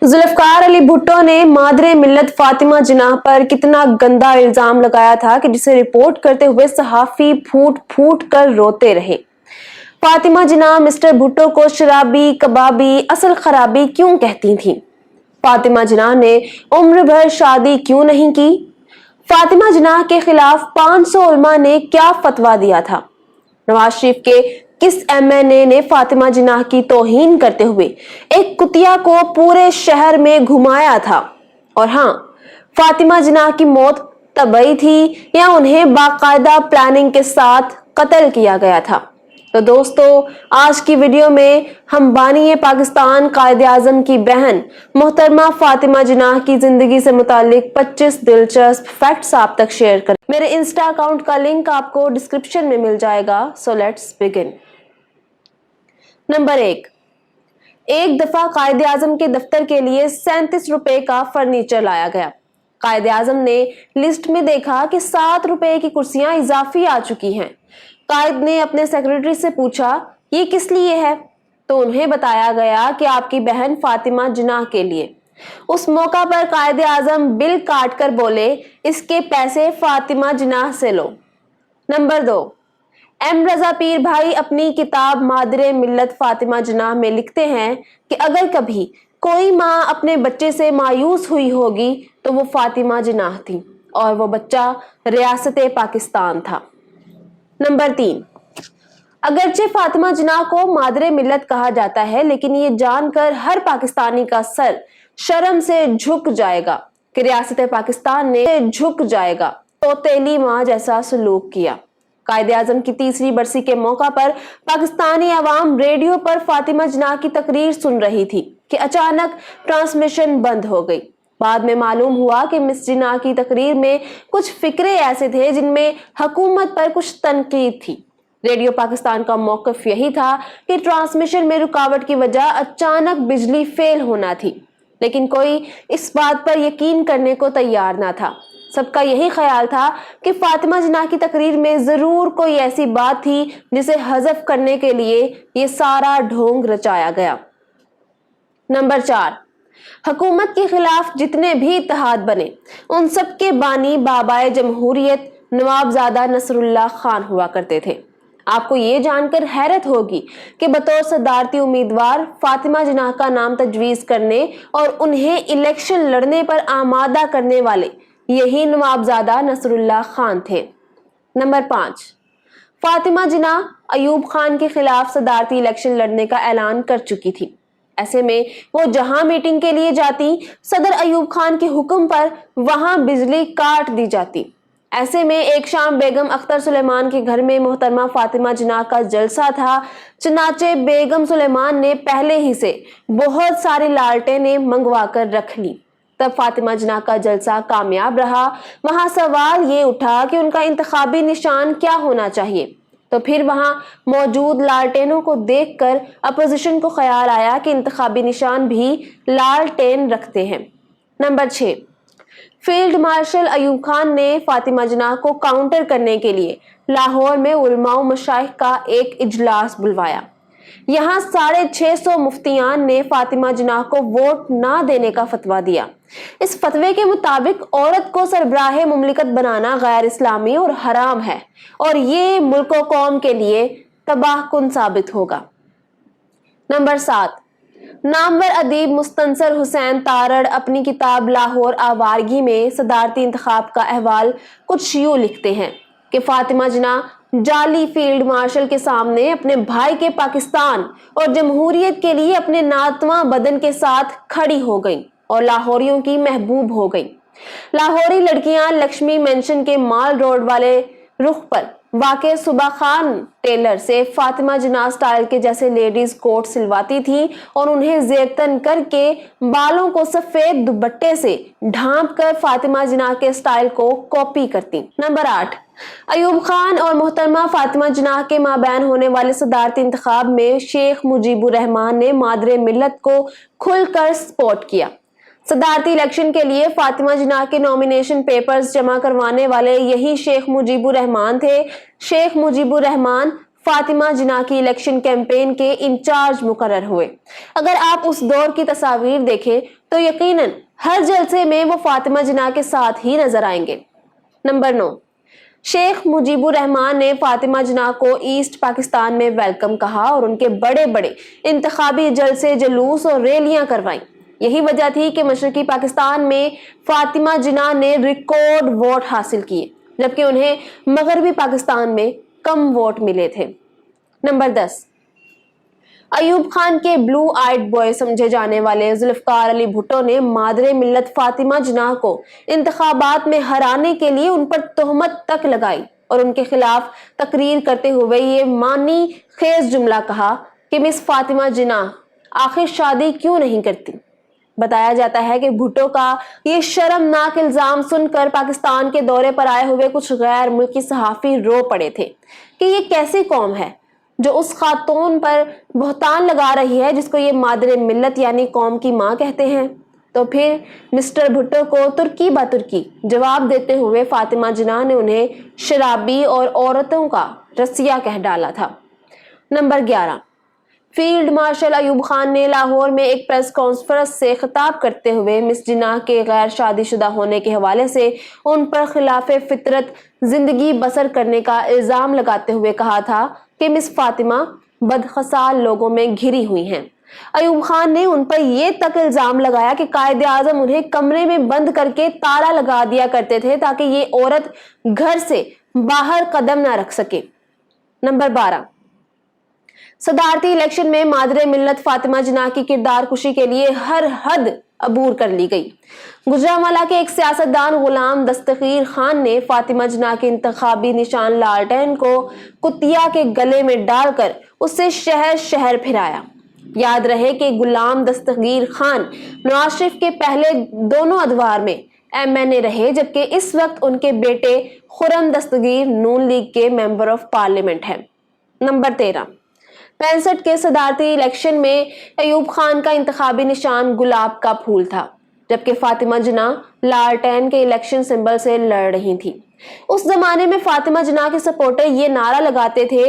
जुल्फकार अली भुट्टो ने मादरे मिल्लत फातिमा जिन्नाह पर कितना गंदा इल्जाम लगाया था कि जिसे रिपोर्ट करते हुए सहाफी फूट फूट कर रोते रहे। फातिमा जिन्नाह मिस्टर भुट्टो को शराबी, कबाबी, असल खराबी क्यों कहती थीं? फातिमा जिन्नाह ने उम्र भर शादी क्यों नहीं की? फातिमा जिन्नाह के खिलाफ 500 उलमा ने क्या फतवा दिया था? नवाज शरीफ के किस एमएनए ने फातिमा जिन्नाह की तौहीन करते हुए एक कुतिया को पूरे शहर में घुमाया था? और हाँ, फातिमा जिन्नाह की मौत तबई थी या उन्हें बाकायदा प्लानिंग के साथ कत्ल किया गया था? तो दोस्तों, आज की वीडियो में हम बानी पाकिस्तान कायदे आजम की बहन मोहतरमा फातिमा जिन्नाह की जिंदगी से मुतालिक 25 दिलचस्प फैक्ट्स आप तक शेयर करें। मेरे इंस्टा अकाउंट का लिंक आपको डिस्क्रिप्शन में मिल जाएगा। So let's begin. नंबर 1, एक दफा कायदे आजम के दफ्तर के लिए 37 रुपए का फर्नीचर लाया गया। कायदे आजम ने लिस्ट में देखा कि 7 रुपए की कुर्सियां इजाफी आ चुकी हैं। कायद ने अपने सेक्रेटरी से पूछा, ये किस लिए है? तो उन्हें बताया गया कि आपकी बहन फातिमा जिन्नाह के लिए। उस मौका पर कायदे आजम बिल काट कर बोले, इसके पैसे फातिमा जिन्नाह से लो। नंबर 2, एम रजा पीर भाई अपनी किताब मादरे मिल्लत फातिमा जिन्नाह में लिखते हैं कि अगर कभी कोई माँ अपने बच्चे से मायूस हुई होगी तो वो फातिमा जिन्नाह थी और वो बच्चा रियासत पाकिस्तान था। नंबर 3, अगरचे फातिमा जिन्नाह को मादरे मिल्लत कहा जाता है, लेकिन ये जानकर हर पाकिस्तानी का सर शर्म से झुक जाएगा कि रियासत पाकिस्तान ने झुक जाएगा तो तेली माँ जैसा सलूक किया। कायदे आजम की तीसरी बरसी के मौका पर पाकिस्तानी अवाम रेडियो पर फातिमा जिन्नाह की तकरीर सुन रही थी कि अचानक ट्रांसमिशन बंद हो गई। बाद में मालूम हुआ कि मिस जिन्नाह की तकरीर में कुछ फिक्रे ऐसे थे जिनमें हुकूमत पर कुछ तनकीद थी। रेडियो पाकिस्तान का मौक़िफ़ यही था कि ट्रांसमिशन में रुकावट की वजह अचानक बिजली फेल होना थी, लेकिन कोई इस बात पर यकीन करने को तैयार ना था। सबका यही ख्याल था कि फातिमा जिन्नाह की तकरीर में जरूर कोई ऐसी बात थी जिसे हज़फ करने के लिए ये सारा ढोंग रचाया गया। नंबर 4, हुकूमत के खिलाफ जितने भी इत्तेहाद बने उन सब के बानी बाबाए जमहूरियत नवाबजादा नसरुल्लाह खान हुआ करते थे। आपको ये जानकर हैरत होगी कि बतौर सदारती उम्मीदवार फातिमा जिन्नाह का नाम तजवीज़ करने और उन्हें इलेक्शन लड़ने पर आमादा करने वाले यही नवाबजादा नसरुल्लाह खान थे। नंबर 5, फातिमा जिन्नाह अयूब खान के खिलाफ सदारती इलेक्शन लड़ने का ऐलान कर चुकी थी। ऐसे में वो जहां मीटिंग के लिए जाती, सदर अयूब खान के हुक्म पर वहां बिजली काट दी जाती। ऐसे में एक शाम बेगम अख्तर सुलेमान के घर में मोहतरमा फातिमा जिन्नाह का जलसा था। चनाचे बेगम सुलेमान ने पहले ही से बहुत सारी लालटेनें मंगवा कर रख ली। तब फातिमा जिन्नाह का जलसा कामयाब रहा। वहां सवाल ये उठा कि उनका इंतखाबी निशान क्या होना चाहिए। तो फिर वहां मौजूद लालटेनों को देखकर अपोजिशन को ख्याल आया कि इंतखाबी निशान भी लालटेन रखते हैं। Number 6, field marshal Ayub Khan ने फातिमा जिन्नाह को काउंटर करने के लिए लाहौर में उलमा मशाइख का एक इजलास बुलवाया। यहाँ 650 मुफ्तियान ने फातिमा जिन्नाह को वोट ना देने का फतवा दिया। इस फतवे के मुताबिक औरत को सरबराह मुमलिकत बनाना गैर इस्लामी और हराम है और ये मुल्क व कौम के लिए तबाहकुन साबित होगा। नंबर 7, नामवर अदीब मुस्तंसर हुसैन तारड़ अपनी किताब लाहौर आवारगी में सदारती इंतखाब का अहवाल कुछ यूं लिखते हैं कि फातिमा जिन्नाह जाली फील्ड मार्शल के सामने अपने भाई के पाकिस्तान और जमहूरियत के लिए अपने नातवा बदन के साथ खड़ी हो गई और लाहौरियों की महबूब हो गई। लाहौरी लड़कियां लक्ष्मी मेंशन के माल रोड वाले रुख पर वाक़े सुबह खान टेलर से फातिमा जिन्नाह स्टाइल के जैसे लेडीज कोट सिलवाती थी और उन्हें जेरतन करके बालों को सफेद दुपट्टे से ढांप कर फातिमा जिन्नाह के स्टाइल को कॉपी करती। नंबर 8, अयूब खान और मोहतरमा फातिमा जिन्नाह के माबैन होने वाले सदारती इंतखाब में शेख मुजीबुर रहमान ने मादरे मिल्लत को खुलकर सपोर्ट किया। सदारती इलेक्शन के लिए फातिमा जिन्नाह के नॉमिनेशन पेपर्स जमा करवाने वाले यही शेख मुजीबुर रहमान थे। शेख मुजीबुर रहमान फातिमा जिन्ना की इलेक्शन कैंपेन के इंचार्ज मुकर्रर हुए। अगर आप उस दौर की तस्वीर देखें तो यकीनन हर जलसे में वो फातिमा जिन्ना के साथ ही नजर आएंगे। नंबर 9, शेख मुजीबुर रहमान ने फातिमा जिन्ना को ईस्ट पाकिस्तान में वेलकम कहा और उनके बड़े बड़े इंतखाबी जलसे, जुलूस और रैलियां करवाई। यही वजह थी कि मशरकी पाकिस्तान में फातिमा जिन्ना ने रिकॉर्ड वोट हासिल किए, जबकि उन्हें मगरबी पाकिस्तान में कम वोट मिले थे। नंबर 10, अयूब खान के ब्लू आइड बॉय समझे जाने वाले जुल्फकार अली भुट्टो ने मादरे मिल्लत फातिमा जिन्ना को इंतखाबात में हराने के लिए उन पर तोहमत तक लगाई और उनके खिलाफ तकरीर करते हुए ये मानी खेज जुमला कहा कि मिस फातिमा जिन्ना आखिर शादी क्यों नहीं करती। बताया जाता है कि भुट्टो का ये शर्मनाक इल्जाम सुनकर पाकिस्तान के दौरे पर आए हुए कुछ गैर मुल्की सहाफी रो पड़े थे कि ये कैसी कौम है जो उस खातून पर बहतान लगा रही है जिसको ये मादरे मिल्लत यानी कौम की मां कहते हैं। तो फिर मिस्टर भुट्टो को तुर्की बा तुर्की जवाब देते हुए फातिमा जिन्ना ने उन्हें शराबी और औरतों का रसिया कह डाला था। Number 11, field marshal Ayub Khan ने लाहौर में एक प्रेस कॉन्फ्रेंस से खिताब करते हुए मिस जिन्ना के गैर शादीशुदा होने के हवाले से उन पर खिलाफे फितरत जिंदगी बसर करने का इल्जाम लगाते हुए कहा था कि मिस फातिमा बदखसाल लोगों में घिरी हुई हैं। अयूब खान ने उन पर यह तक इल्जाम लगाया कि कायदे आजम उन्हें कमरे में बंद करके ताला लगा दिया करते थे ताकि ये औरत घर से बाहर कदम ना रख सके। नंबर 12, सदारती इलेक्शन में मादरे मिल्लत फातिमा जिन्ना की किरदार कुशी के लिए हर हद अबूर कर ली गई। गुजरांवाला के एक सियासतदान गुलाम दस्तगीर खान ने फातिमा जिन्ना के इंतखाबी निशान लालटेन को कुतिया के गले में डालकर उससे शहर शहर फिराया। याद रहे कि गुलाम दस्तगीर खान नवाज शरीफ के पहले दोनों अदवार में MNA रहे, जबकि इस वक्त उनके बेटे खुर्रम दस्तगीर नून लीग के मेंबर ऑफ पार्लियामेंट हैं। नंबर 13, 65 के सदारती इलेक्शन में अयूब खान का इंतखाबी निशान गुलाब का फूल था, जबकि फातिमा जिन्ना लालटेन के इलेक्शन सिंबल से लड़ रही थी। उस जमाने में फातिमा जिन्ना के सपोर्टर ये नारा लगाते थे,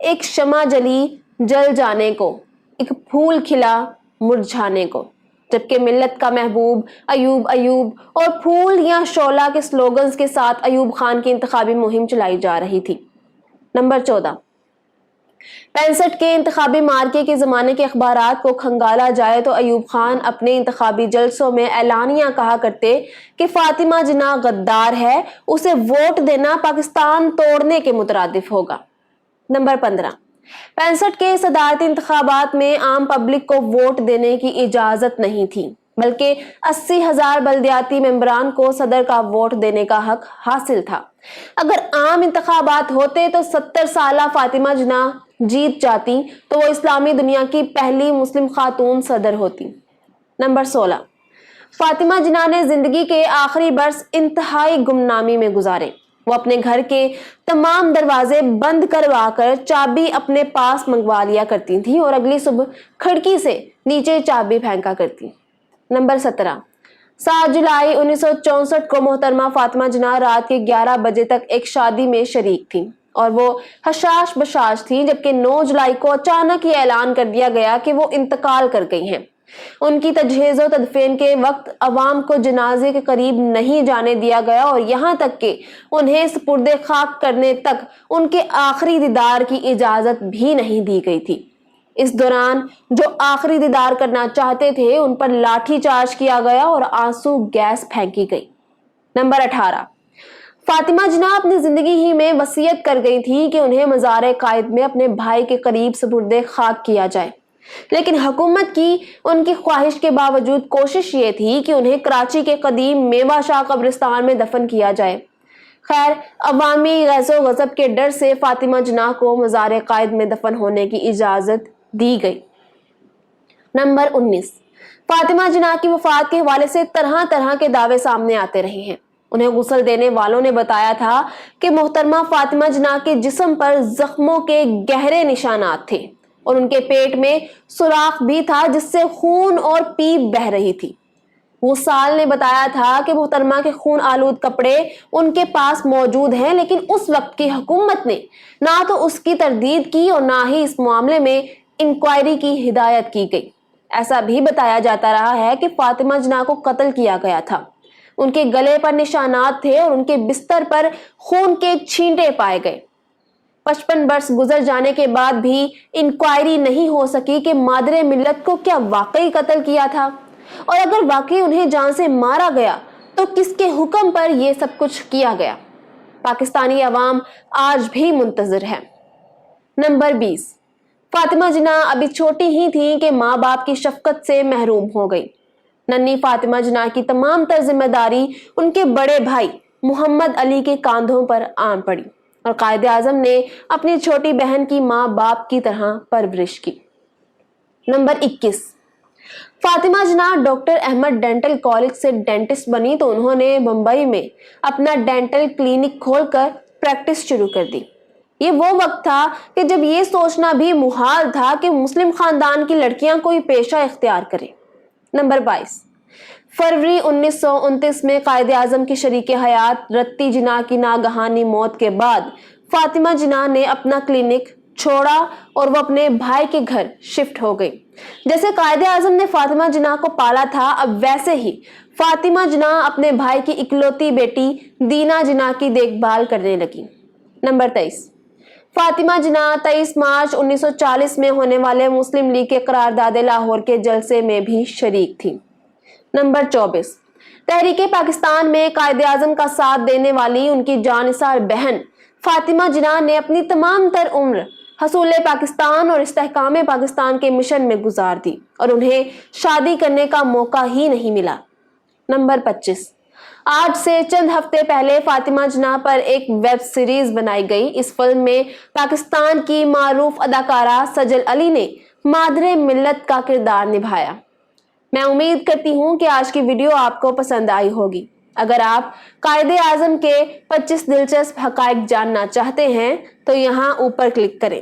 एक शमा जली जल जाने को, एक फूल खिला मुरझाने को, जबकि मिल्लत का महबूब अयूब अयूब और फूल या शोला के स्लोगन्स के साथ अयूब खान की इंतखाबी मुहिम चलाई जा रही थी। नंबर 14, 65 के इंतखाबी मार्के के जमाने के अखबारात को खंगाला जाए तो अयूब खान अपने इंतखाबी जलसों में ऐलानिया कहा करते कि फातिमा जिन्ना गद्दार है, उसे वोट देना पाकिस्तान तोड़ने के मुतरादिफ होगा। नंबर 15, 65 के सदारती इंतखाबात में आम पब्लिक को वोट देने की इजाजत नहीं थी, बल्कि 80,000 बल्दियाती मेंबरान को सदर का वोट देने का हक हासिल था। अगर आम इंतखाबात होते तो 70 साला फातिमा जिन्ना जीत जाती तो वो इस्लामी दुनिया की पहली मुस्लिम खातून सदर होती। नंबर 16, फातिमा जिन्ना ने जिंदगी के आखिरी बरस इंतहाई गुमनामी में गुजारे। वो अपने घर के तमाम दरवाजे बंद करवा कर चाबी अपने पास मंगवा लिया करती थी और अगली सुबह खिड़की से नीचे चाबी फेंका करती। नंबर 17, 7 जुलाई 1964 को मोहतरमा फातिमा जिन्ना रात के 11 बजे तक एक शादी में शरीक थी और वो हशाश बशाश थी, जबकि 9 जुलाई को अचानक ये ऐलान कर दिया गया कि वो इंतकाल कर गई हैं। उनकी तजहीज़ और तदफीन के वक्त अवाम को जनाजे के करीब नहीं जाने दिया गया और यहाँ तक कि उन्हें सुपुर्दे खाक करने तक उनके आखिरी दीदार की इजाजत भी नहीं दी गई थी। इस दौरान जो आखिरी दीदार करना चाहते थे उन पर लाठी चार्ज किया गया और आंसू गैस फेंकी गई। नंबर 18, फातिमा जिन्ना अपनी जिंदगी ही में वसीयत कर गई थी कि उन्हें मज़ार कायद में अपने भाई के करीब सुपुर्दे खाक किया जाए, लेकिन हुकूमत की उनकी ख्वाहिश के बावजूद कोशिश ये थी कि उन्हें कराची के कदीम मेवा शाह कब्रिस्तान में दफन किया जाए। खैर, अवामी गैज़ो गज़ब के डर से फातिमा जिन्ना को मज़ार कायद में दफन होने की इजाज़त दी गई। नंबर 19, फातिमा जिन्ना की वफात के हवाले से तरह तरह के दावे सामने आते रहे हैं। उन्हें गुस्ल देने वालों ने बताया था कि मोहतरमा फातिमा जिन्ना के जिस्म पर जख्मों के गहरे निशानात थे और उनके पेट में सुराख भी था जिससे खून और पीप बह रही थी। وصال نے بتایا تھا کہ محترمہ کے خون آلود کپڑے ان کے پاس موجود ہیں، لیکن اس وقت کی حکومت نے نہ تو اس کی تردید کی اور نہ ہی اس معاملے میں انکوائری کی ہدایت کی گئی۔ ایسا بھی بتایا جاتا رہا ہے کہ فاطمہ جناح کو قتل کیا گیا تھا، ان کے گلے پر نشانات تھے اور ان کے بستر پر خون کے چھینٹے پائے گئے۔ 55 برس گزر جانے کے بعد بھی انکوائری نہیں ہو سکی کہ مادر ملت کو کیا واقعی قتل کیا تھا، اور اگر واقعی انہیں جان سے مارا گیا تو کس کے حکم پر یہ سب کچھ کیا گیا۔ پاکستانی عوام آج بھی منتظر ہے۔ نمبر 20، فاطمہ جناح ابھی چھوٹی ہی تھیں کہ ماں باپ کی شفقت سے محروم ہو گئی۔ ننھی فاطمہ جناح کی تمام تر ذمہ داری ان کے بڑے بھائی محمد علی کے کاندھوں پر آن پڑی اور قائد اعظم نے اپنی چھوٹی بہن کی ماں باپ کی طرح پرورش کی۔ نمبر 21، فاطمہ جناح ڈاکٹر احمد ڈینٹل کالج سے ڈینٹسٹ بنی تو انہوں نے ممبئی میں اپنا ڈینٹل کلینک کھول کر پریکٹس شروع کر دی۔ یہ وہ وقت تھا کہ جب یہ سوچنا بھی محال تھا کہ مسلم خاندان کی لڑکیاں کوئی پیشہ اختیار کریں۔ نمبر 22، فروری 1929 میں قائد اعظم کی شریک حیات رتی جناح کی ناگہانی موت کے بعد فاطمہ جناح نے اپنا کلینک چھوڑا اور وہ اپنے بھائی کے گھر شفٹ ہو گئی۔ جیسے قائد اعظم نے فاطمہ جناح کو پالا تھا، اب ویسے ہی فاطمہ جناح اپنے بھائی کی اکلوتی بیٹی دینا جناح کی دیکھ بھال کرنے لگی۔ نمبر 23، فاطمہ جناح 23 مارچ 1940 میں ہونے والے مسلم لیگ کے قرارداد لاہور کے جلسے میں بھی شریک تھی۔ نمبر 24، تحریک پاکستان میں قائد اعظم کا ساتھ دینے والی ان کی جانثار بہن فاطمہ جناح نے اپنی تمام تر عمر حصول پاکستان اور استحکام پاکستان کے مشن میں گزار دی اور انہیں شادی کرنے کا موقع ہی نہیں ملا۔ نمبر 25، آج سے چند ہفتے پہلے فاطمہ جناح پر ایک ویب سیریز بنائی گئی۔ اس فلم میں پاکستان کی معروف اداکارہ سجل علی نے مادر ملت کا کردار نبھایا۔ میں امید کرتی ہوں کہ آج کی ویڈیو آپ کو پسند آئی ہوگی۔ اگر آپ قائد اعظم کے 25 دلچسپ حقائق جاننا چاہتے ہیں تو یہاں اوپر کلک کریں۔